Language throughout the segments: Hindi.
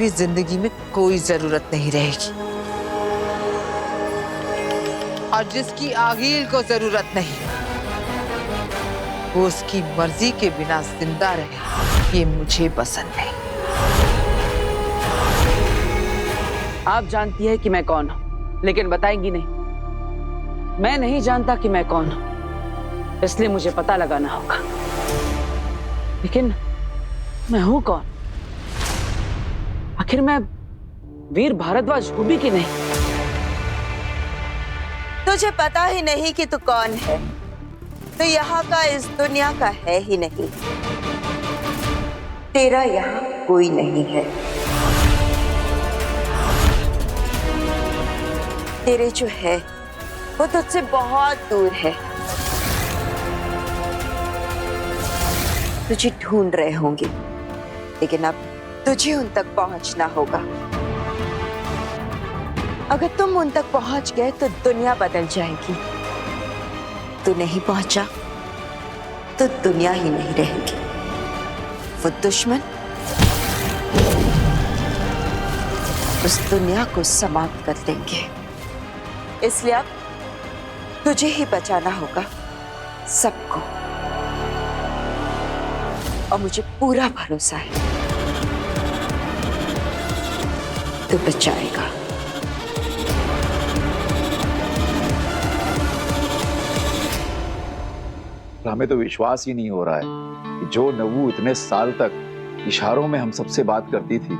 मेरी जिंदगी में कोई जरूरत नहीं रहेगी। और जिसकी आगील को जरूरत नहीं, वो उसकी मर्जी के बिना जिंदा रहे, ये मुझे पसंद नहीं। आप जानती है कि मैं कौन हूं, लेकिन बताएंगी नहीं। मैं नहीं जानता कि मैं कौन हूं, इसलिए मुझे पता लगाना होगा। लेकिन मैं हूं कौन? आखिर मैं वीर भारद्वाज हूं भी कि नहीं? तुझे पता ही नहीं कि तू कौन है, तो यहाँ का इस दुनिया का है ही नहीं। तेरा यहाँ कोई नहीं है। तेरे जो है वो तुझसे बहुत दूर है। तुझे ढूंढ रहे होंगे, लेकिन अब तुझे उन तक पहुंचना होगा। अगर तुम उन तक पहुंच गए तो दुनिया बदल जाएगी। तू नहीं पहुंचा तो दुनिया ही नहीं रहेगी। वो दुश्मन उस दुनिया को समाप्त कर देंगे। इसलिए अब तुझे ही बचाना होगा सबको। और मुझे पूरा भरोसा है तू बचाएगा। हमें तो विश्वास ही नहीं हो रहा है कि जो नव्वू इतने साल तक इशारों में हम सबसे बात करती थी,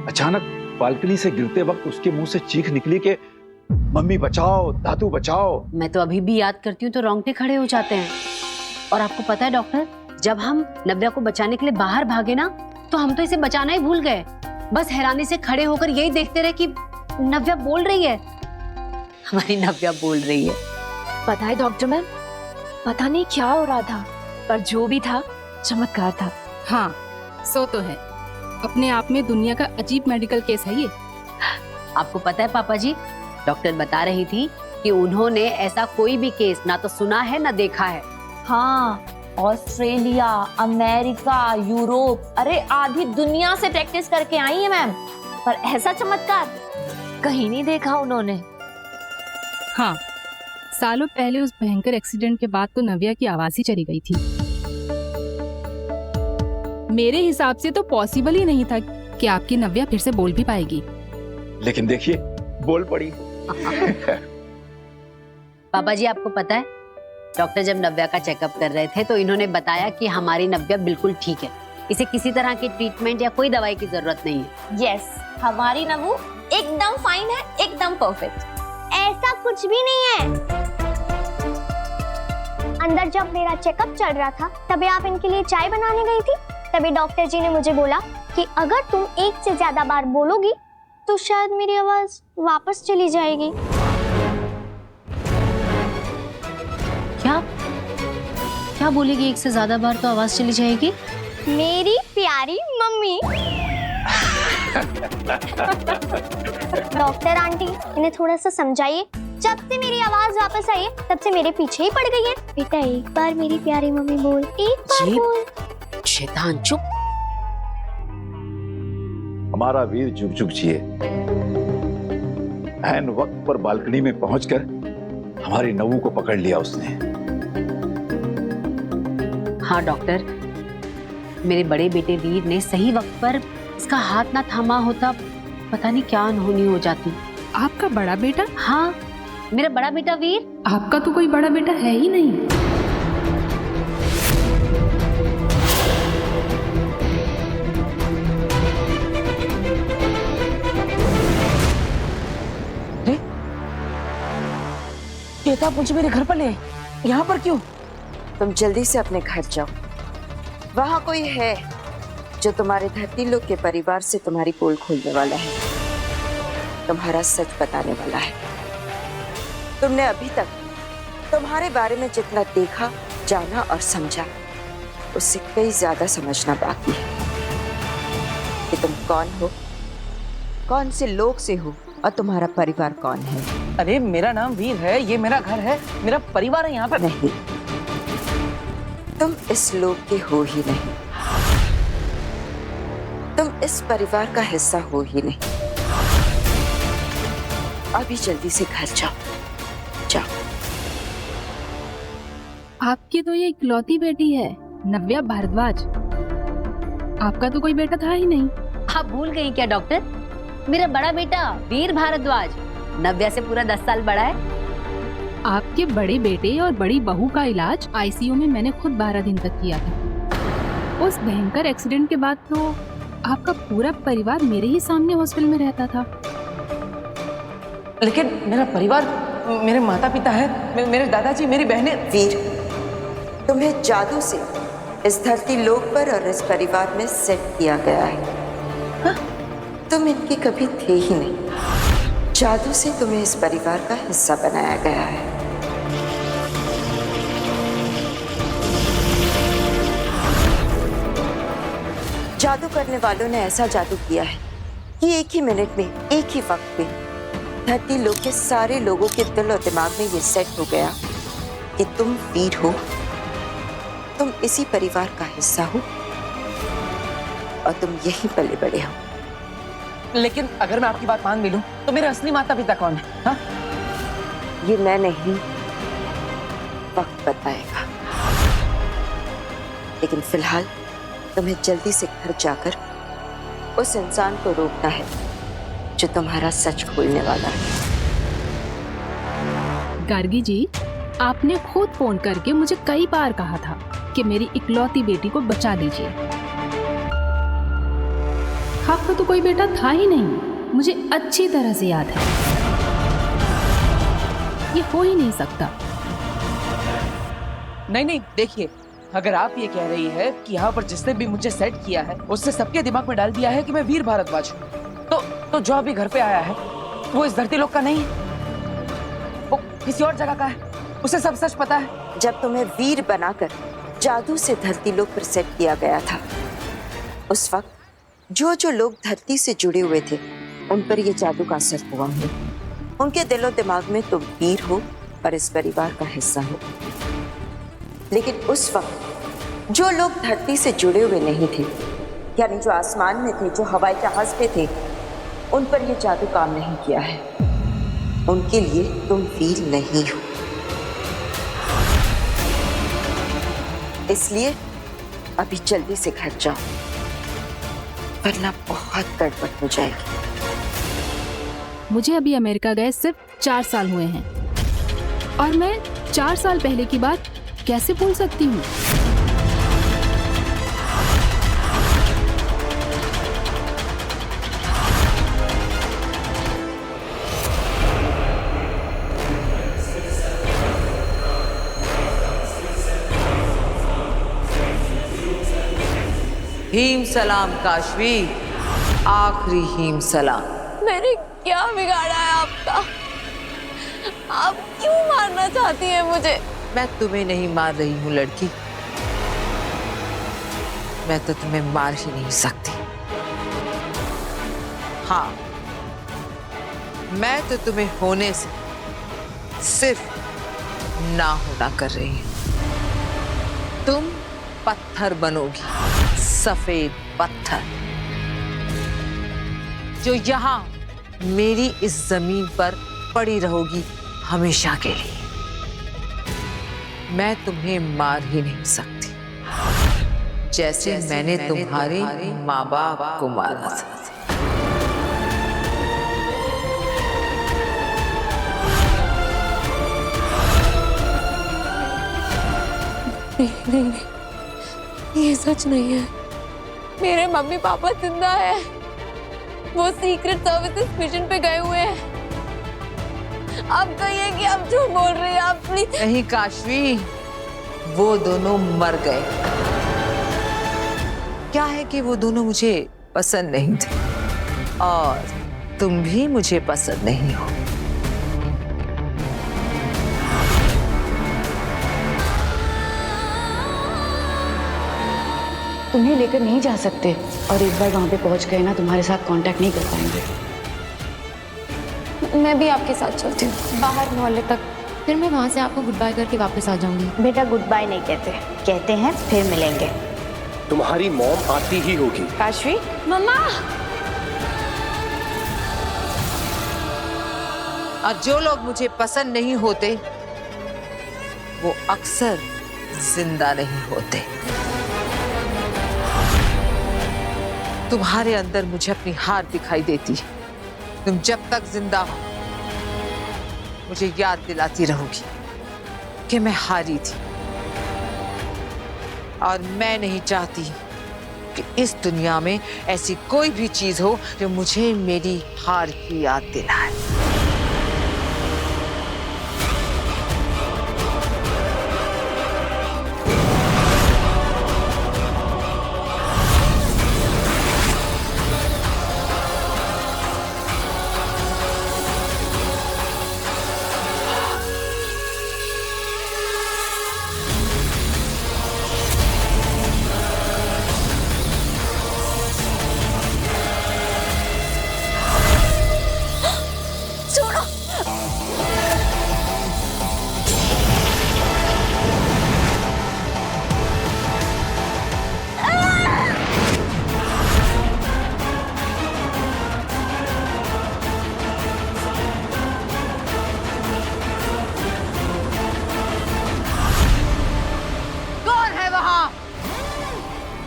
अचानक बालकनी से गिरते वक्त उसके मुंह से चीख निकली कि मम्मी बचाओ, दादू बचाओ। मैं तो अभी भी याद करती हूँ तो रोंगटे खड़े हो जाते हैं। और आपको पता है डॉक्टर, जब हम नव्या को बचाने के लिए बाहर भागे ना, तो हम तो इसे बचाना ही भूल गए। बस हैरानी से खड़े होकर यही देखते रहे कि नव्या बोल रही है। हमारी नव्या बोल रही है। पता है डॉक्टर मैम, पता नहीं क्या हो रहा था, पर जो भी था चमत्कार था। हाँ, सो तो है। अपने आप में दुनिया का अजीब मेडिकल केस है ये। आपको पता है पापा जी, डॉक्टर बता रही थी कि उन्होंने ऐसा कोई भी केस ना तो सुना है ना देखा है। हाँ, ऑस्ट्रेलिया, अमेरिका, यूरोप, अरे आधी दुनिया से प्रैक्टिस करके आई है मैम, पर ऐसा चमत्कार कहीं नहीं देखा उन्होंने। हाँ, सालों पहले उस भयंकर एक्सीडेंट के बाद तो नव्या की आवाज ही चली गई थी। मेरे हिसाब से तो पॉसिबल ही नहीं था कि आपकी नव्या फिर से बोल भी पाएगी। लेकिन देखिए, बोल पड़ी। पापा जी आपको पता है, डॉक्टर जब नव्या का चेकअप कर रहे थे तो इन्होंने बताया कि हमारी नव्या बिल्कुल ठीक है, इसे किसी तरह की ट्रीटमेंट या कोई दवाई की जरूरत नहीं है। यस, हमारी नव्वू एकदम फाइन है, एकदम परफेक्ट। ऐसा कुछ भी नहीं है। अंदर जब मेरा चेकअप चल रहा था, तभी आप इनके लिए चाय बनाने गई थी। तभी डॉक्टर जी ने मुझे बोला कि अगर तुम एक से ज्यादा बार बोलोगी तो शायद मेरी आवाज वापस चली जाएगी। क्या क्या बोलेगी? एक से ज्यादा बार तो आवाज चली जाएगी। मेरी प्यारी मम्मी। डॉक्टर आंटी, इन्हें थोड़ा सा समझाइए। जब से मेरी आवाज वापस आई है, तब से मेरे पीछे ही पड़ गई है। बेटा एक बार मेरी प्यारी मम्मी बोल, एक बार बोल। शैतान चुप। हमारा वीर जुग जुग जिए। ऐन वक्त पर बालकनी में पहुंचकर हमारी नव्वू को पकड़ लिया उसने। हाँ डॉक्टर, मेरे बड़े बेटे वीर ने सही वक्त पर इसका हाथ ना थामा होता, पता नहीं क्या अनहोनी हो जाती। आपका बड़ा बेटा? हाँ, मेरा बड़ा बेटा वीर। आपका तो कोई बड़ा बेटा है ही नहीं। आप मुझे मेरे घर पर ले आए, यहाँ पर क्यों? तुम जल्दी से अपने घर जाओ। वहां कोई है जो तुम्हारे धरती लोग के परिवार से तुम्हारी पोल खोलने वाला है, तुम्हारा सच बताने वाला है। तुमने अभी तक तुम्हारे बारे में जितना देखा, जाना और समझा, उससे कई ज्यादा समझना बाकी है कि तुम कौन हो, कौन से लोग से हो और तुम्हारा परिवार कौन है। अरे मेरा नाम वीर है, ये मेरा घर है, मेरा परिवार है यहाँ पर। नहीं, तुम इस लोक के हो ही नहीं। तुम इस परिवार का हिस्सा हो ही नहीं। अभी जल्दी से घर जाओ, जाओ। आपकी तो ये इकलौती बेटी है नव्या भारद्वाज। आपका तो कोई बेटा था ही नहीं। आप भूल गई क्या डॉक्टर? मेरा बड़ा बेटा वीर भारद्वाज नव्या से पूरा 10 साल बड़ा है। आपके बड़े बेटे और बड़ी बहू का इलाज आईसीयू में मैंने खुद 12 दिन तक किया था। उस भयंकर एक्सीडेंट के बाद तो आपका पूरा परिवार मेरे ही सामने हॉस्पिटल में रहता था। लेकिन मेरा परिवार, मेरे माता पिता है, मेरे दादाजी, मेरी बहनें। वीर, तुम्हें जादू से इस धरती लोक पर और इस परिवार में सेट किया गया है। हाँ? तुम इनके कभी थे ही नहीं। जादू से तुम्हें इस परिवार का हिस्सा बनाया गया है। जादू करने वालों ने ऐसा जादू किया है कि एक ही मिनट में, एक ही वक्त में धरती लोक के सारे लोगों के दिल और दिमाग में ये सेट हो गया कि तुम वीर हो, तुम इसी परिवार का हिस्सा हो और तुम यहीं पले बड़े हो। लेकिन अगर मैं आपकी बात मान भी लूं तो मेरे असली माता पिता कौन है? हाँ? ये मैं नहीं, वक्त बताएगा। लेकिन फिलहाल तुम्हें जल्दी से घर जाकर उस इंसान को रोकना है जो तुम्हारा सच खोलने वाला है। गार्गी जी, आपने खुद फोन करके मुझे कई बार कहा था कि मेरी इकलौती बेटी को बचा लीजिए। आपका तो कोई बेटा था ही नहीं, मुझे अच्छी तरह से याद है। ये हो ही नहीं सकता। नहीं, देखिए, अगर आप ये कह रही है कि यहाँ पर जिसने भी मुझे सेट किया है उससे सबके दिमाग में डाल दिया है कि मैं वीर भारद्वाज हूँ, तो जो अभी घर पे आया है वो इस धरती लोक का नहीं है, वो किसी और जगह का है। उसे सब सच पता है। जब तुम्हें वीर बनाकर जादू से धरती लोक पर सेट किया गया था, उस वक्त जो लोग धरती से जुड़े हुए थे उन पर यह जादू का असर हुआ है। उनके दिलो दिमाग में तुम वीर हो और इस परिवार का हिस्सा हो। लेकिन उस वक्त जो लोग धरती से जुड़े हुए नहीं थे, यानी जो आसमान में थे, जो हवाई जहाज पे थे, उन पर यह जादू काम नहीं किया है। उनके लिए तुम वीर नहीं हो। इसलिए अभी जल्दी से घर जाओ, वरना बहुत गड़बड़ हो जाएगी। मुझे अभी अमेरिका गए सिर्फ 4 साल हुए हैं और मैं 4 साल पहले की बात कैसे भूल सकती हूँ? हीम सलाम काशवी, आखिरी हीम सलाम। मैंने क्या बिगाड़ा है आपका? आप क्यों मारना चाहती हैं मुझे? मैं तुम्हें नहीं मार रही हूँ लड़की, मैं तो तुम्हें मार ही नहीं सकती। हाँ, मैं तो तुम्हें होने से सिर्फ ना होना कर रही हूँ। तुम पत्थर बनोगी, सफेद पत्थर, जो यहाँ मेरी इस जमीन पर पड़ी रहोगी हमेशा के लिए। मैं तुम्हें मार ही नहीं सकती, जैसे मैंने तुम्हारे माँ बाप को मारा था। नहीं, ये सच नहीं है। मेरे मम्मी पापा जिंदा है, वो सीक्रेट सर्विसेज मिशन पे गए हुए हैं। आप कहिए कि आप झूठ बोल रही हैं, आप प्लीज। नहीं काशवी, वो दोनों मर गए। क्या है कि वो दोनों मुझे पसंद नहीं थे और तुम भी मुझे पसंद नहीं हो। तुम्हें लेकर नहीं जा सकते और एक बार वहां पे पहुंच गए ना, तुम्हारे साथ कांटेक्ट नहीं कर पाएंगे। मैं भी आपके साथ चलती हूँ बाहर मोहल्ले तक, फिर मैं वहाँ से आपको गुड बाय करके वापस आ जाऊंगी। बेटा गुड बाय नहीं कहते, कहते हैं फिर मिलेंगे। तुम्हारी मॉम आती ही होगी। काशवी, मम्मा। और जो लोग मुझे पसंद नहीं होते वो अक्सर जिंदा नहीं होते। तुम्हारे अंदर मुझे अपनी हार दिखाई देती। तुम जब तक जिंदा हो मुझे याद दिलाती रहोगी कि मैं हारी थी, और मैं नहीं चाहती कि इस दुनिया में ऐसी कोई भी चीज हो जो मुझे मेरी हार की याद दिलाए।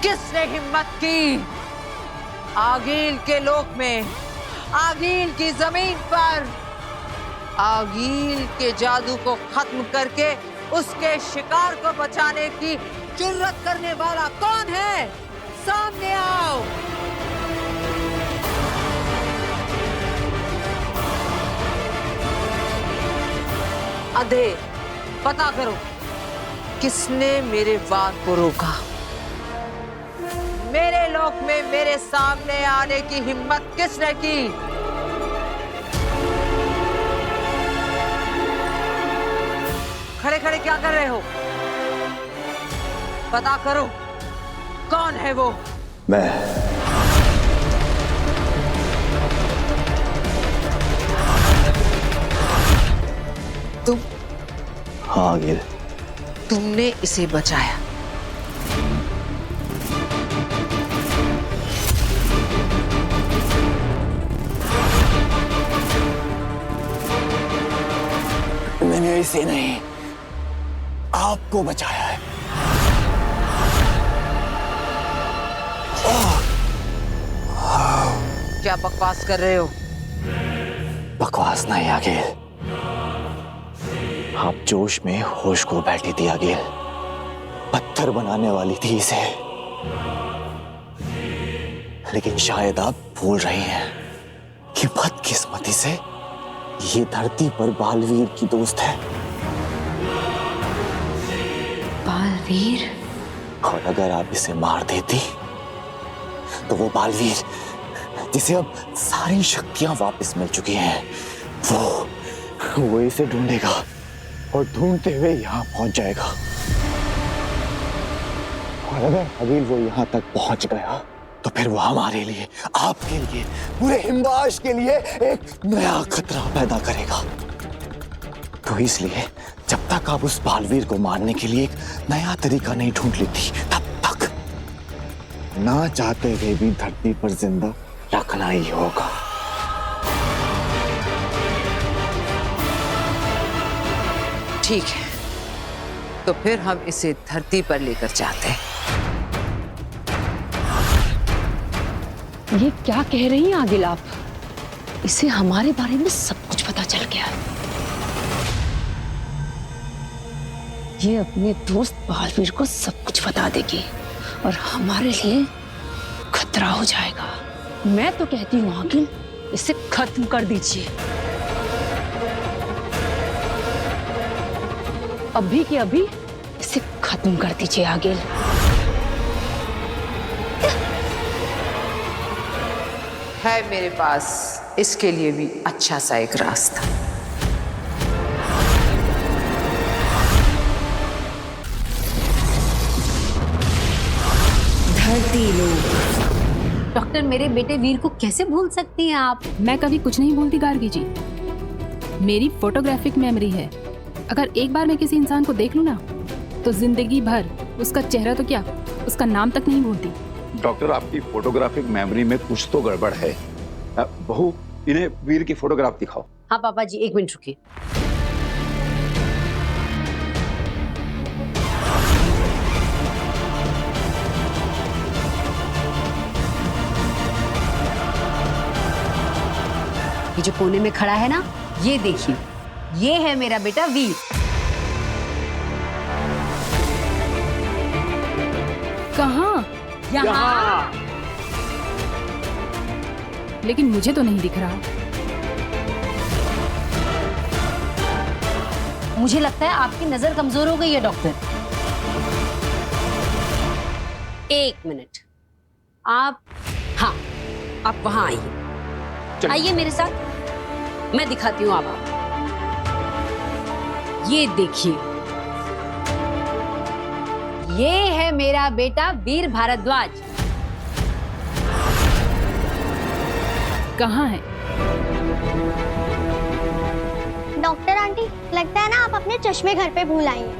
किसने हिम्मत की आगील के लोक में, आगील की जमीन पर, आगील के जादू को खत्म करके उसके शिकार को बचाने की जुर्रत करने वाला कौन है? सामने आओ। अधे पता करो किसने मेरे वार को रोका। मेरे लोक में मेरे सामने आने की हिम्मत किसने की? खड़े खड़े क्या कर रहे हो? पता करो कौन है वो? मैं। तुम? हाँ आगिल। तुमने इसे बचाया। मैंने इसे नहीं, आपको बचाया है। क्या बकवास कर रहे हो? बकवास नहीं आगिल, आप जोश में होश को बैठी थी आगिल। पत्थर बनाने वाली थी इसे, लेकिन शायद आप भूल रही हैं कि बदकिस्मती से ये धरती पर बालवीर की दोस्त है। बालवीर? और अगर आप इसे मार देती तो वो बालवीर जिसे अब सारी शक्तियां वापस मिल चुकी हैं, वो इसे ढूंढेगा और ढूंढते हुए यहाँ पहुंच जाएगा। और अगर अभी वो यहाँ तक पहुंच गया तो फिर वो हमारे लिए, आपके लिए, पूरे हिमवाश के लिए एक नया खतरा पैदा करेगा। तो इसलिए जब तक आप उस बालवीर को मारने के लिए एक नया तरीका नहीं ढूंढ लेती, तब तक ना चाहते हुए भी धरती पर जिंदा रखना ही होगा। ठीक है, तो फिर हम इसे धरती पर लेकर जाते हैं। ये क्या कह रही हैं आगिल आप? इसे हमारे बारे में सब कुछ पता चल गया। ये अपने दोस्त बालवीर को सब कुछ बता देगी और हमारे लिए खतरा हो जाएगा। मैं तो कहती हूँ आगिल, इसे खत्म कर दीजिए। अभी के अभी इसे खत्म कर दीजिए आगिल। है मेरे पास इसके लिए भी अच्छा सा एक रास्ता। धरती लोग। डॉक्टर, मेरे बेटे वीर को कैसे भूल सकती हैं आप? मैं कभी कुछ नहीं भूलती गार्गी जी। मेरी फोटोग्राफिक मेमोरी है। अगर एक बार मैं किसी इंसान को देख लूं ना, तो जिंदगी भर उसका चेहरा तो क्या, उसका नाम तक नहीं भूलती। डॉक्टर, आपकी फोटोग्राफिक मेमोरी में कुछ तो गड़बड़ है। बहू, इन्हें वीर की फोटोग्राफ दिखाओ। हाँ पापा जी, एक मिनट रुकिए। ये जो कोने में खड़ा है ना, ये देखिए, ये है मेरा बेटा वीर। कहाँ? यहाँ। लेकिन मुझे तो नहीं दिख रहा। मुझे लगता है आपकी नजर कमजोर हो गई है डॉक्टर। एक मिनट, आप, हाँ, आप वहां आइए। आइए मेरे साथ, मैं दिखाती हूँ आपको। ये देखिए, ये है मेरा बेटा वीर भारद्वाज। कहाँ है? डॉक्टर आंटी, लगता है ना आप अपने चश्मे घर पे भूल आई हैं।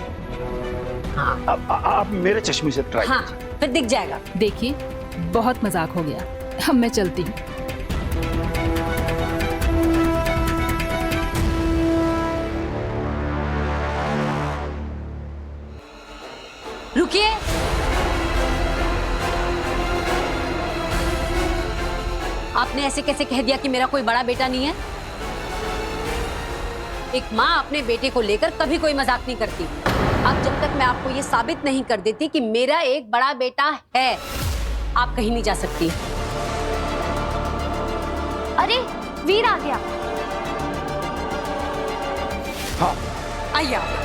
आप मेरे चश्मे से ट्राई हाँ, फिर दिख जाएगा। देखिए, बहुत मजाक हो गया। अब मैं चलती हूँ। रुकिए। आपने ऐसे कैसे कह दिया कि मेरा कोई बड़ा बेटा नहीं है? एक माँ अपने बेटे को लेकर कभी कोई मजाक नहीं करती। अब जब तक मैं आपको ये साबित नहीं कर देती कि मेरा एक बड़ा बेटा है, आप कहीं नहीं जा सकती। अरे वीर आ गया। हाँ, आइए आप।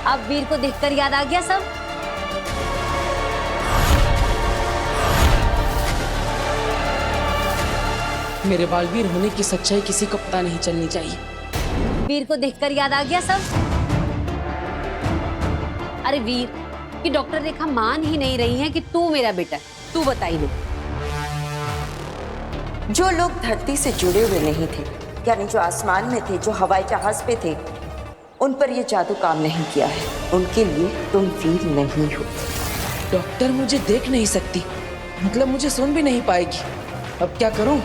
अब वीर को देखकर याद आ गया सब? मेरे बालवीर होने की सच्चाई किसी को पता नहीं चलनी चाहिए। वीर को देखकर याद आ गया सब? अरे वीर, कि डॉक्टर रेखा मान ही नहीं रही है कि तू मेरा बेटा है। तू बताई दे। जो लोग धरती से जुड़े हुए नहीं थे, यानी जो आसमान में थे, जो हवाई जहाज पे थे, उन पर ये जादू काम नहीं किया है। उनके लिए तुम वीर नहीं हो। डॉक्टर मुझे देख नहीं सकती, मतलब मुझे सुन भी नहीं पाएगी। अब क्या करूं?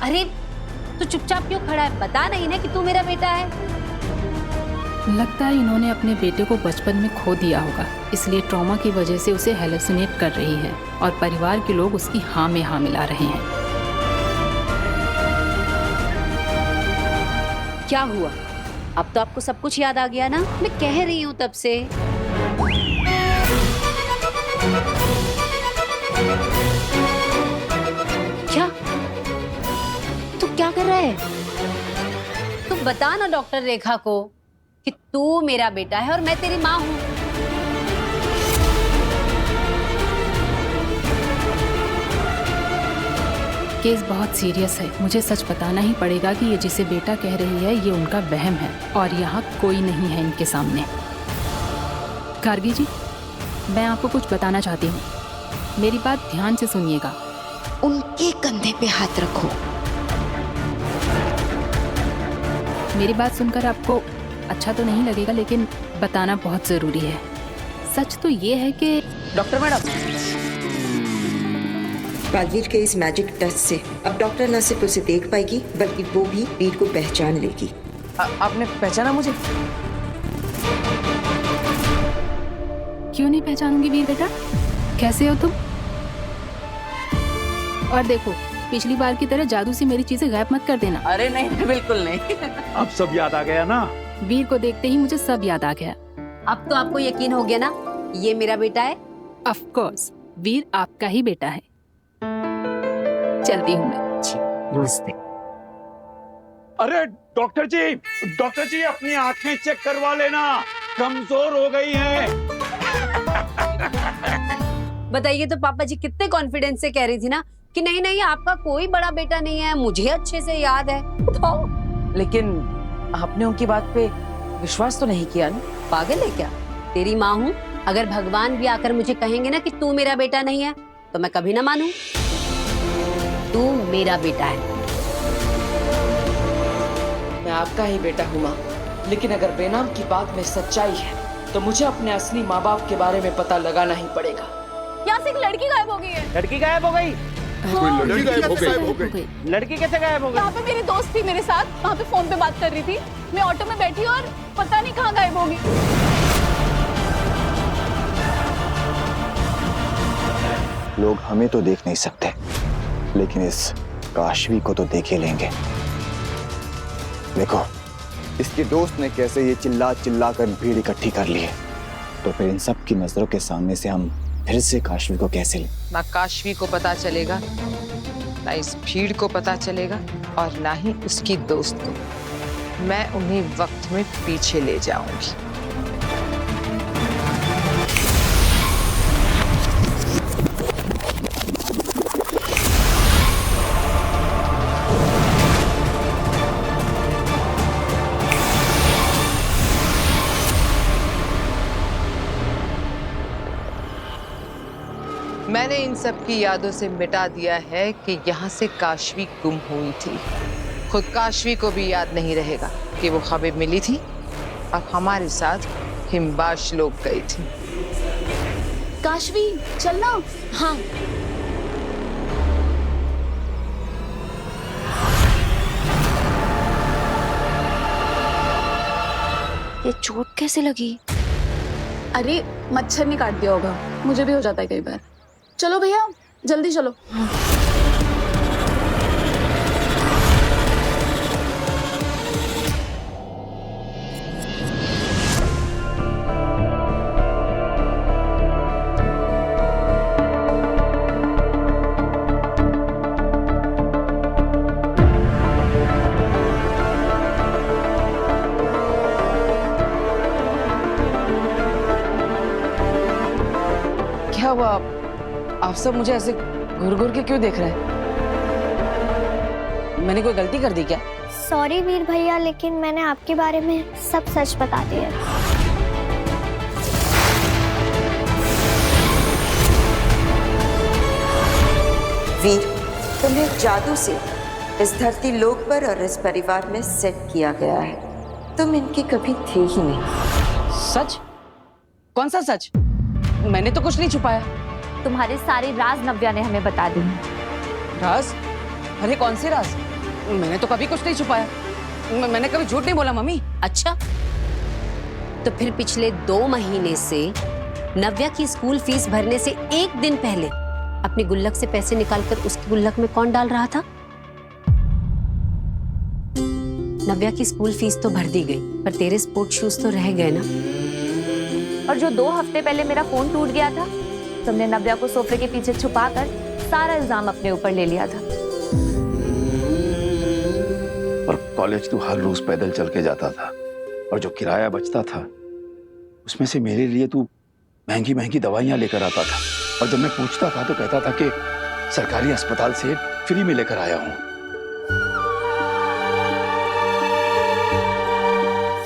अरे तू चुपचाप क्यों खड़ा है? बता नहीं ना कि तू मेरा बेटा है। लगता है इन्होंने अपने बेटे को बचपन में खो दिया होगा, इसलिए ट्रॉमा की वजह से उसे हेलुसिनेट कर रही है और परिवार के लोग उसकी हाँ में हाँ मिला रहे हैं। क्या हुआ? अब तो आपको सब कुछ याद आ गया ना? मैं कह रही हूँ तब से। क्या? तू क्या कर रहा है? तू बता ना डॉक्टर रेखा को कि तू मेरा बेटा है और मैं तेरी माँ हूँ। केस बहुत सीरियस है। मुझे सच बताना ही पड़ेगा कि ये जिसे बेटा कह रही है ये उनका वहम है और यहाँ कोई नहीं है इनके सामने। गार्गी जी, मैं आपको कुछ बताना चाहती हूँ, मेरी बात ध्यान से सुनिएगा। उनके कंधे पे हाथ रखो। मेरी बात सुनकर आपको अच्छा तो नहीं लगेगा, लेकिन बताना बहुत जरूरी है। सच तो ये है कि डॉक्टर मैडम, बालवीर के इस मैजिक टच से अब डॉक्टर न सिर्फ उसे देख पाएगी, बल्कि वो भी वीर को पहचान लेगी। आपने पहचाना मुझे? क्यों नहीं पहचानूंगी वीर बेटा? कैसे हो तुम? और देखो, पिछली बार की तरह जादू से मेरी चीजें गायब मत कर देना। अरे नहीं, बिल्कुल नहीं। अब सब याद आ गया ना? वीर को देखते ही मुझे सब याद आ गया। अब तो आपको यकीन हो गया ना ये मेरा बेटा है? ऑफ कोर्स, वीर आपका ही बेटा है। चलती हूँ मैं। नमस्ते। अरे डॉक्टर जी अपनी आंखें चेक करवा लेना, कमजोर हो गई हैं। बताइए तो पापा जी कितने कॉन्फिडेंस से कह रही थी ना कि नहीं नहीं आपका कोई बड़ा बेटा नहीं है, मुझे अच्छे से याद है। बताओ। लेकिन आपने उनकी बात पे विश्वास तो नहीं किया ना? पागल है क्या? तेरी माँ हूँ, अगर भगवान भी आकर मुझे कहेंगे ना कि तू मेरा बेटा नहीं है तो मैं कभी ना मानूं। तू मेरा बेटा है। मैं आपका ही बेटा हूँ माँ, लेकिन अगर बेनाम की बात में सच्चाई है तो मुझे अपने असली माँ बाप के बारे में पता लगाना ही पड़ेगा। यहाँ से एक लड़की गायब हो गई है। लड़की गायब हो गई? लड़की गायब हो गई। लड़की कैसे गायब हो गई? यहाँ पे मेरी दोस्त थी मेरे साथ, वहाँ पे फोन पे बात कर रही थी। मैं ऑटो में बैठी और पता नहीं कहाँ गायब हो गई। लोग हमें तो देख नहीं सकते, लेकिन इस काशवी को तो देख ही लेंगे। देखो, इसके दोस्त ने कैसे ये चिल्ला चिल्ला कर भीड़ इकट्ठी कर ली है, तो फिर इन सब की नजरों के सामने से हम फिर से काशवी को कैसे लें? ना काशवी को पता चलेगा, ना इस भीड़ को पता चलेगा, और ना ही उसकी दोस्त को। मैं उन्हीं वक्त में पीछे ले जाऊंगी। मैंने इन सब की यादों से मिटा दिया है कि यहाँ से काशवी गुम हुई थी। खुद काशवी को भी याद नहीं रहेगा कि वो खबर मिली थी और हमारे साथ हिमबाश लोग गई थी। काशवी चलना। हाँ, ये चोट कैसे लगी? अरे मच्छर ने काट दिया होगा, मुझे भी हो जाता है कई बार। चलो भैया जल्दी चलो। क्या हुआ? आप सब मुझे ऐसे घूर घूर के क्यों देख रहे हैं? मैंने कोई गलती कर दी क्या? सॉरी वीर भैया, लेकिन मैंने आपके बारे में सब सच बता दिया। वीर, तुम्हें जादू से इस धरती लोक पर और इस परिवार में सेट किया गया है। तुम इनके कभी थे ही नहीं। सच? कौन सा सच? मैंने तो कुछ नहीं छुपाया। तुम्हारे सारे राज नव्या ने हमें बता दी। राज? अरे कौन से राज? मैंने तो कभी कुछ नहीं छुपाया। मैंने कभी झूठ नहीं बोला मम्मी। अच्छा, तो फिर पिछले 2 महीने से नव्या की स्कूल फीस भरने से एक दिन पहले अपनी गुल्लक से पैसे निकालकर उसकी गुल्लक में कौन डाल रहा था? नव्या की स्कूल फीस तो भर दी गई, पर तेरे स्पोर्ट शूज तो रह गए ना। और जो 2 हफ्ते पहले मेरा फोन टूट गया था, तुमने नव्या को सोफे के पीछे छुपाकर सारा इल्जाम अपने ऊपर ले लिया था। और कॉलेज तू हर रोज पैदल चल के जाता था, और जो किराया बचता था उसमें से मेरे लिए तू महंगी महंगी दवाइयां लेकर आता था। और जब मैं पूछता था तो कहता था कि सरकारी अस्पताल से फ्री में लेकर आया हूं।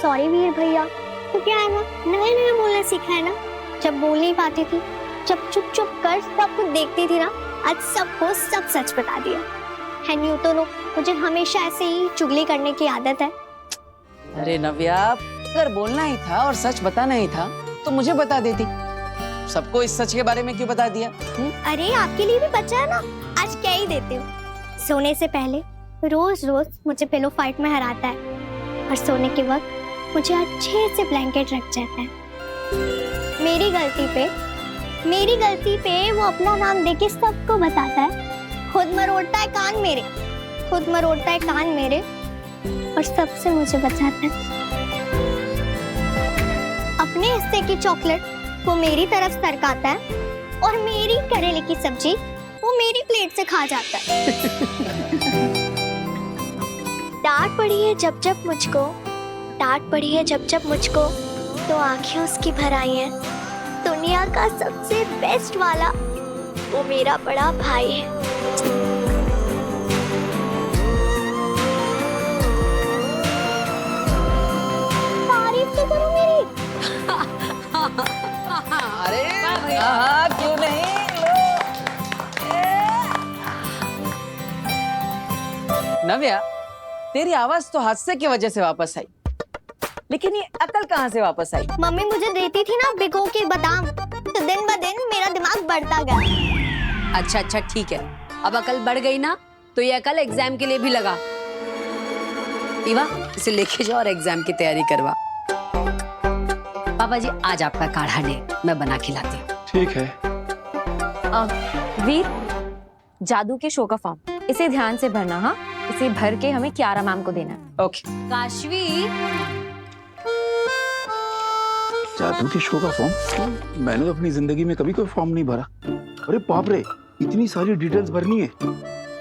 सॉरी वीर भैया, तो क्या है ना, नया नया बोलना सीखा है ना। जब बोल नहीं पाती थी, जब चुप चुप कर सब कुछ देखती थी ना, आज सबको सब सच बता दिया है। न्यू तो नो, मुझे हमेशा ऐसे ही चुगली करने की आदत है। अरे नव्या, अगर बोलना ही था और सच बताना ही था तो मुझे बता देती। सबको इस सच के बारे में क्यों बता दिया? अरे आपके लिए भी बचा है ना, आज क्या ही देते हो। सोने से पहले रोज रोज मुझे पिलो फाइट में हराता है, और सोने के वक्त मुझे अच्छे से ब्लैंकेट रख जाता है। मेरी गलती पे वो अपना नाम देके सबको बताता है। खुद मरोड़ता है कान मेरे, और सबसे मुझे बचाता है। अपने हिस्से की चॉकलेट वो मेरी तरफ सरकाता है, और मेरी करेले की सब्जी वो मेरी प्लेट से खा जाता है। डांट पड़ी है जब जब मुझको, तो आंखें उसकी भर आई हैं। दुनिया का सबसे बेस्ट वाला वो मेरा बड़ा भाई है। तारीफ तो करो मेरी। अरे क्यों नहीं? नव्या, तेरी आवाज तो हादसे की वजह से वापस आई, लेकिन ये अकल कहाँ से वापस आई? मम्मी मुझे देती थी ना भिगो के बादाम, तो दिन ब दिन मेरा दिमाग बढ़ता गया। अच्छा अच्छा ठीक है, अब अकल बढ़ गई ना तो ये अकल एग्जाम के लिए भी लगा। ईवा इसे लेके जाओ और एग्जाम की तैयारी करवा। पापा जी आज आपका काढ़ा ले, मैं बना के लाती हूँ। ठीक है। वीर, जादू के शो का फॉर्म इसे ध्यान से भरना। हाँ, इसे भर के हमें कियारा मैम को देना है। ओके। काशवी जादू के शो का फॉर्म? मैंने तो अपनी जिंदगी में कभी कोई फॉर्म नहीं भरा। अरे बाप रे, इतनी सारी डिटेल्स भरनी है।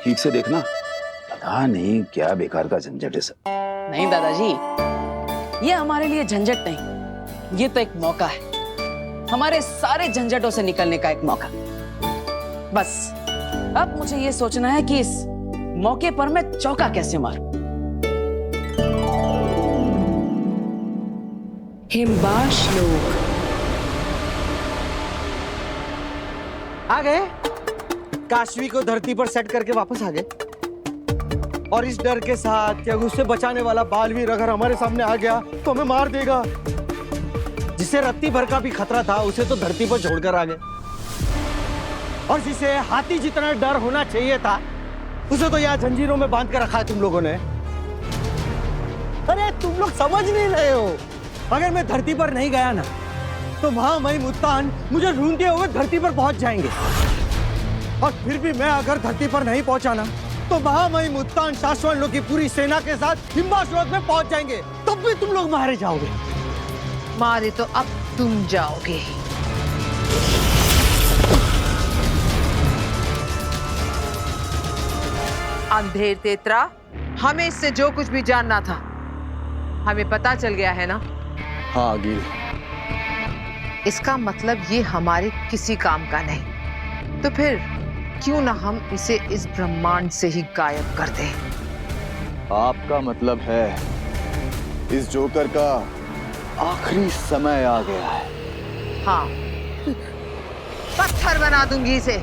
ठीक से देखना, पता नहीं क्या बेकार का झंझट है सब। नहीं दादाजी, ये हमारे लिए झंझट नहीं, ये तो एक मौका है, हमारे सारे झंझटों से निकलने का एक मौका। बस अब मुझे ये सोचना है कि इस मौके पर मैं चौका कैसे मारूं। हिमबाश लोग आ गए। काशवी को धरती पर सेट करके वापस आ गए, और इस डर के साथ कि उससे बचाने वाला बालवीर अगर हमारे सामने आ गया तो हमें मार देगा। जिसे रत्ती भर का भी खतरा था उसे तो धरती पर छोड़कर आ गए, और जिसे हाथी जितना डर होना चाहिए था उसे तो यहाँ जंजीरों में बांध कर रखा है तुम लोगों ने। अरे तुम लोग समझ नहीं रहे हो, अगर मैं धरती पर नहीं गया ना तो महामहिम मुत्तान मुझे ढूंढते हुए धरती पर पहुंच जाएंगे, और फिर भी मैं अगर धरती पर नहीं पहुंचा ना तो महामहिम मुत्तान शाश्वत लोग की पूरी सेना के साथ हिमबाश लोक में पहुंच जाएंगे, तब भी तुम लोग मारे जाओगे। मारे तो अब तुम जाओगे। अंधेर तेतरा, हमें इससे जो कुछ भी जानना था हमें पता चल गया है ना? हाँ गिल। इसका मतलब ये हमारे किसी काम का नहीं, तो फिर क्यों ना हम इसे इस ब्रह्मांड से ही गायब कर दें? आपका मतलब है इस जोकर का आखिरी समय आ गया है? हाँ, पत्थर बना दूंगी इसे,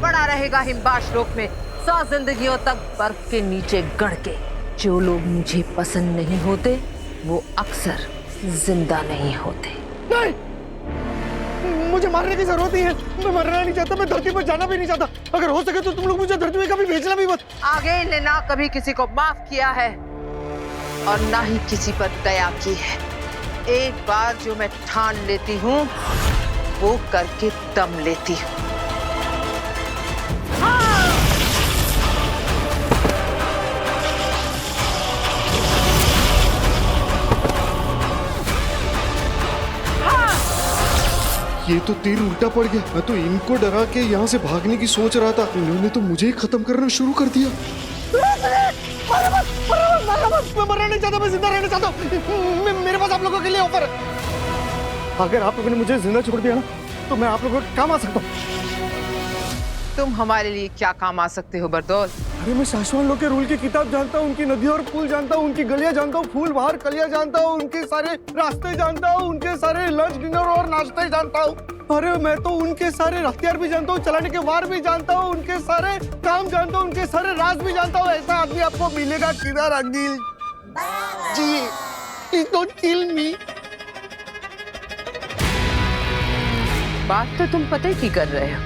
पड़ा रहेगा हिमबाश लोक में 100 जिंदगियों तक बर्फ के नीचे गड़ के। जो लोग मुझे पसंद नहीं होते वो अक्सर जिंदा नहीं होते। नहीं, मुझे मारने की जरूरत नहीं है, मैं मरना नहीं चाहता, मैं धरती पर जाना भी नहीं चाहता। अगर हो सके तो तुम लोग मुझे धरती में कभी भेजना भी मत। आगे ने ना कभी किसी को माफ किया है और ना ही किसी पर दया की है। एक बार जो मैं ठान लेती हूँ वो करके दम लेती हूँ। ये तो तीर उल्टा पड़ गया। मैं तो इनको डरा के यहाँ से भागने की सोच रहा था, इन्होंने तो मुझे ही खत्म करना शुरू कर दिया। मैं मरना नहीं चाहता, मैं जिंदा रहना चाहता हूँ। मेरे पास आप लोगों के लिए ऑफर है। अगर आप लोगों ने मुझे जिंदा छोड़ दिया ना तो मैं आप लोगों के काम आ सकता हूँ। तुम हमारे लिए क्या काम आ सकते हो बरदौल? अरे मैं शाश्वत लोग के रूल की किताब जानता हूँ, उनकी नदियाँ और पुल जानता हूँ, उनकी गलियाँ जानता हूँ, फूल बाहर कलियाँ जानता हूँ, उनके सारे रास्ते जानता हूँ, उनके सारे लंच डिनर और नाश्ते जानता हूँ। अरे मैं तो उनके सारे हथियार भी जानता हूँ, चलाने के वार भी जानता हूँ, उनके सारे काम जानता हूँ, उनके सारे राज भी जानता हूँ। ऐसा आदमी आपको मिलेगा किधर अंगिल जी? डोंट किल मी। बात तो तुम पता ही की कर रहे हो।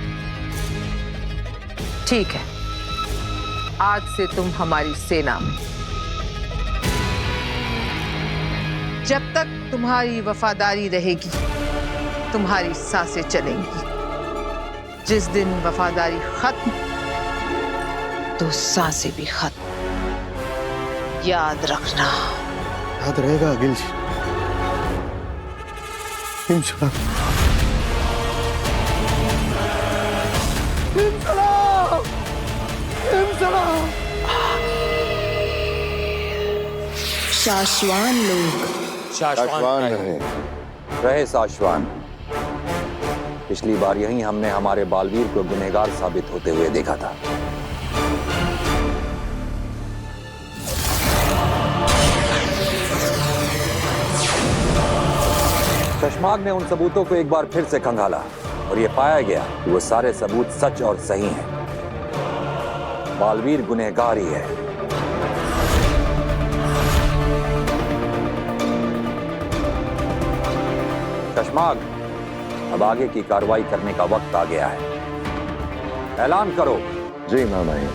ठीक है, आज से तुम हमारी सेना में। जब तक तुम्हारी वफादारी रहेगी तुम्हारी सांसें चलेंगी। जिस दिन वफादारी खत्म तो सांसें भी खत्म। याद रखना। याद रहेगा अगिल जी। इंशाल्लाह। शाश्वान लोग। शाश्वान रहे शाश्वान। पिछली बार यहीं हमने हमारे बालवीर को गुनहगार साबित होते हुए देखा था। शशमाग ने उन सबूतों को एक बार फिर से खंगाला और यह पाया गया कि वो सारे सबूत सच और सही हैं। बालवीर गुनहगार ही है। शशमाग, अब आगे की कार्रवाई करने का वक्त आ गया है। ऐलान करो। जी मामाई,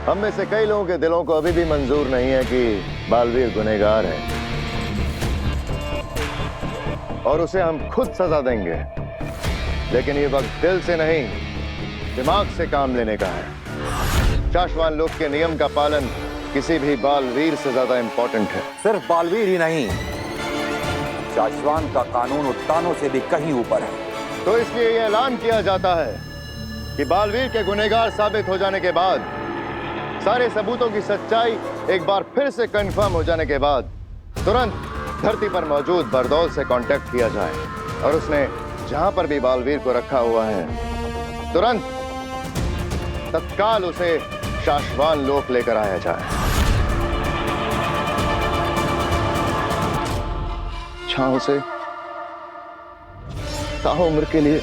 हम में से कई लोगों के दिलों को अभी भी मंजूर नहीं है कि बालवीर गुनहगार है और उसे हम खुद सजा देंगे, लेकिन ये वक्त दिल से नहीं दिमाग से काम लेने का है। शाश्वान लोक के नियम का पालन किसी भी बालवीर से ज्यादा इंपॉर्टेंट है। सिर्फ बालवीर ही नहीं, शाश्वान का कानून उत्तानों से भी कहीं ऊपर है। तो इसलिए यह ऐलान किया जाता है कि बालवीर के गुनहगार साबित हो जाने के बाद, सारे सबूतों की सच्चाई एक बार फिर से कंफर्म हो जाने के बाद, तुरंत धरती पर मौजूद बरदौल से कांटेक्ट किया जाए और उसने जहां पर भी बालवीर को रखा हुआ है, तुरंत तत्काल उसे शाश्वान लोक लेकर आया जाए। जहां उसे ताउम्र के लिए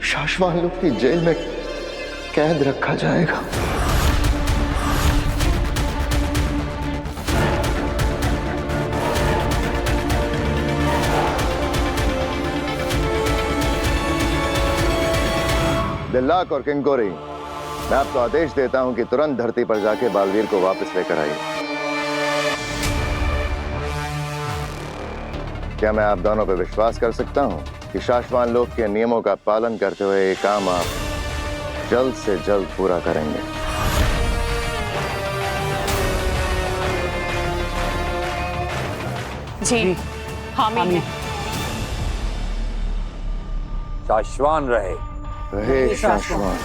शाश्वान लोक की जेल में कैद रखा जाएगा। दिल्लाक और किंगकोरी, मैं आपको आदेश देता हूं कि तुरंत धरती पर जाके बालवीर को वापस लेकर आइए। क्या मैं आप दोनों पर विश्वास कर सकता हूं कि शाश्वान लोक के नियमों का पालन करते हुए ये काम आप जल्द से जल्द पूरा करेंगे? जी, हामी है। शाश्वान रहे। रहे शाश्वान।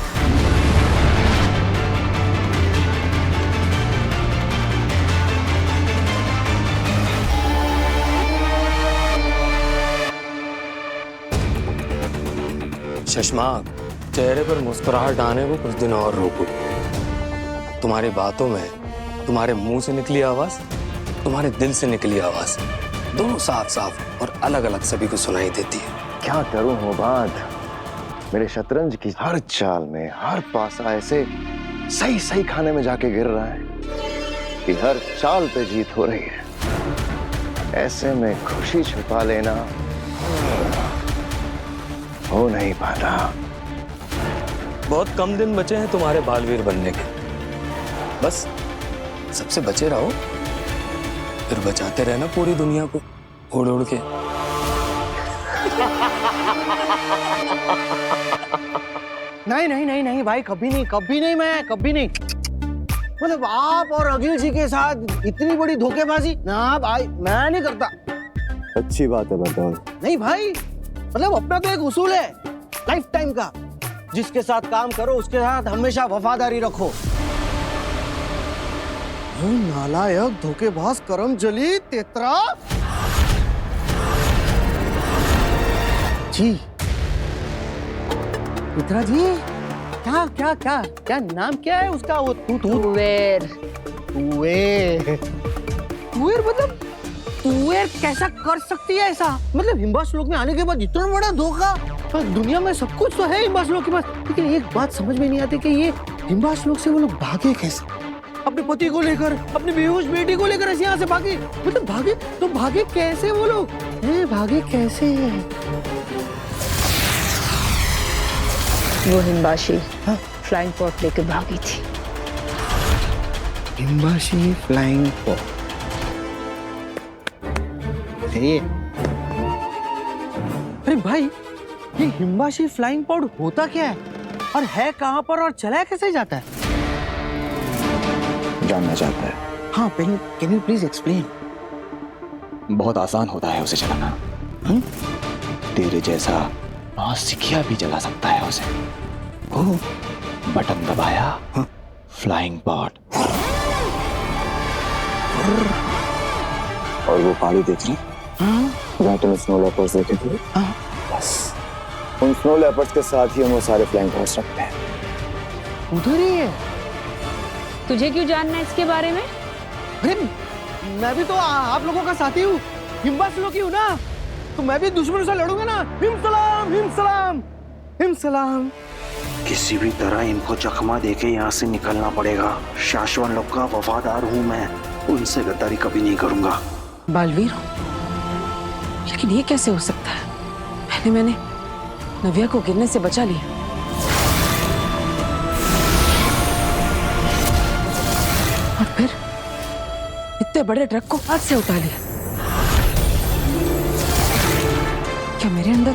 शशमाक, चेहरे पर मुस्कुराहट आने को कुछ दिन और रोको। तुम्हारी बातों में तुम्हारे मुंह से निकली आवाज, तुम्हारे दिल से निकली आवाज, दोनों साफ साफ और अलग अलग सभी को सुनाई देती है। क्या करूं हो बात, मेरे शतरंज की हर चाल में हर पासा ऐसे सही सही खाने में जाके गिर रहा है कि हर चाल पे जीत हो रही है। ऐसे में खुशी छुपा लेना हो नहीं पाता। बहुत कम दिन बचे हैं तुम्हारे बालवीर बनने के, बस सबसे बचे रहो, फिर बचाते रहना पूरी दुनिया को उड़ उड़ के। नहीं नहीं नहीं नहीं भाई, कभी नहीं, कभी नहीं, मैं कभी नहीं। मतलब आप और अखिल जी के साथ इतनी बड़ी धोखेबाजी ना भाई, मैं नहीं करता। अच्छी बात है बरदौल। नहीं भाई, मतलब अपना तो एक उसूल है लाइफ टाइम का, जिसके साथ काम करो उसके साथ हमेशा वफादारी रखो। नालायक, धोखेबाज, करमजली, तेतरा। जी मित्रा जी, क्या क्या क्या क्या नाम क्या है उसका? वो तुवेर। तुवेर मतलब तुवेर कैसा कर सकती है ऐसा? मतलब हिम्बास लोक में आने के बाद इतना बड़ा धोखा। दुनिया में सब कुछ तो है हिम्बास लोक के पास, लेकिन एक बात समझ में नहीं आती कि ये हिम्बास लोक से वो लोग भागे कैसे? अपने पति को लेकर, अपनी बेहोश बेटी को लेकर ऐसे यहाँ से भागे। मतलब भागे तो भागे कैसे वो लोग? भागे कैसे? वो हिम्बाशी फ्लाइंग पॉट लेके भागी थी। हिम्बाशी फ्लाइंग पॉट। अरे भाई, ये हिम्बाशी फ्लाइंग पॉड होता क्या है और है कहाँ पर और चलाया कैसे जाता है? जानना चाहता है? हाँ, कैन यू प्लीज एक्सप्लेन? बहुत आसान होता है उसे चलाना। तेरे जैसा नौसिखिया भी चला सकता है उसे। बटन दबाया, फ्लाइंग पॉड। और वो पहाड़ी देख रही? जहाँ तुम स्नो लेपर्ड्स देखे थे, बस उन स्नो लेपर्ड्स के साथ ही हम वो सारे फ्लाइंग पॉड्स रखते हैं। उधर ही है। तुझे क्यों जानना है इसके बारे में? अरे मैं भी तो आप लोगों का साथी हूँ, हिम्बास लोग ही हूँ ना, तो मैं भी दुश्मनों से लड़ूंगा ना। हिम सलाम, हिम सलाम, हिम सलाम। किसी भी तरह इनको चकमा देके यहाँ से निकलना पड़ेगा। शाश्वान लोक का वफादार हूँ मैं, उनसे गद्दारी कभी नहीं करूंगा। बालवीर, लेकिन ये कैसे हो सकता है? मैंने नव्या को गिरने से बचा लिया, और फिर इतने बड़े ट्रक को हाथ से उठा लिया। क्या मेरे अंदर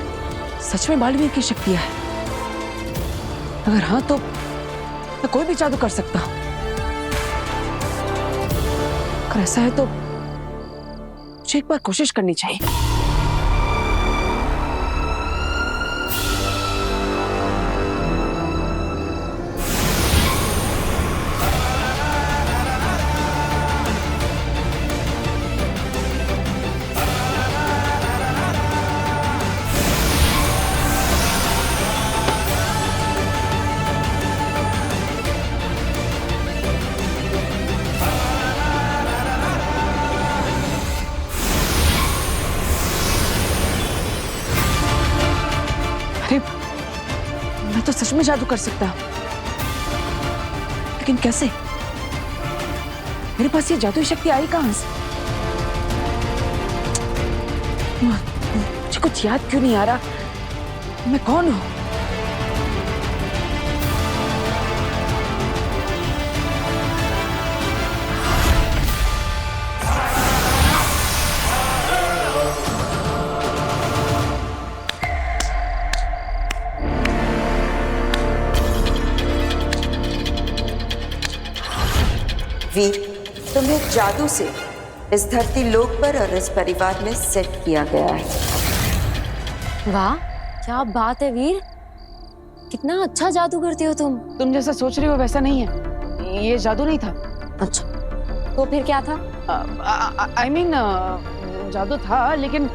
सच में बालवीर की शक्तियां है? अगर हाँ तो मैं कोई भी जादू कर सकता हूं। अगर ऐसा है तो मुझे एक बार कोशिश करनी चाहिए। मैं तो सच में जादू कर सकता हूं, लेकिन कैसे? मेरे पास ये जादुई शक्ति आई कहां से? मुझे कुछ याद क्यों नहीं आ रहा? मैं कौन हूं? वीर, तुम्हें जादू से इस धरती लोक पर और इस परिवार में सेट किया गया है। वाह, क्या बात है वीर, कितना अच्छा जादू करती हो तुम। तुम जैसा सोच रही हो वैसा नहीं है, ये जादू नहीं था। अच्छा, तो फिर क्या था? I mean, जादू था, लेकिन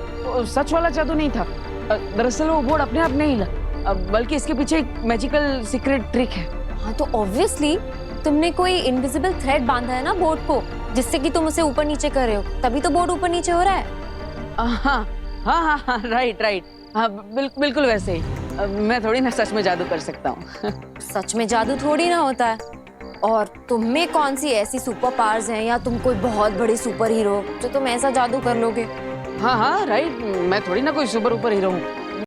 सच वाला जादू नहीं था। दरअसल वो बोर्ड अपने आप नहीं हिला, बल्कि इसके पीछे एक मैजिकल सीक्रेट ट्रिक है। हाँ, तो ऑब्वियसली तुमने कोई इनविजिबल थ्रेड बांधा है ना बोर्ड को, जिससे कि तुम उसे ऊपर नीचे कर रहे हो, तभी तो बोर्ड ऊपर नीचे हो रहा है। हाँ हाँ हाँ, राइट राइट, हाँ बिल्कुल वैसे ही। मैं थोड़ी ना सच में जादू कर सकता हूँ। सच में जादू थोड़ी ना होता है। और तुम में कौन सी ऐसी सुपर पावर्स हैं, या तुम कोई बहुत बड़ी सुपर हीरो जो तुम ऐसा जादू कर लोगे? हाँ हाँ राइट, मैं थोड़ी ना कोई सुपर हीरो हूँ।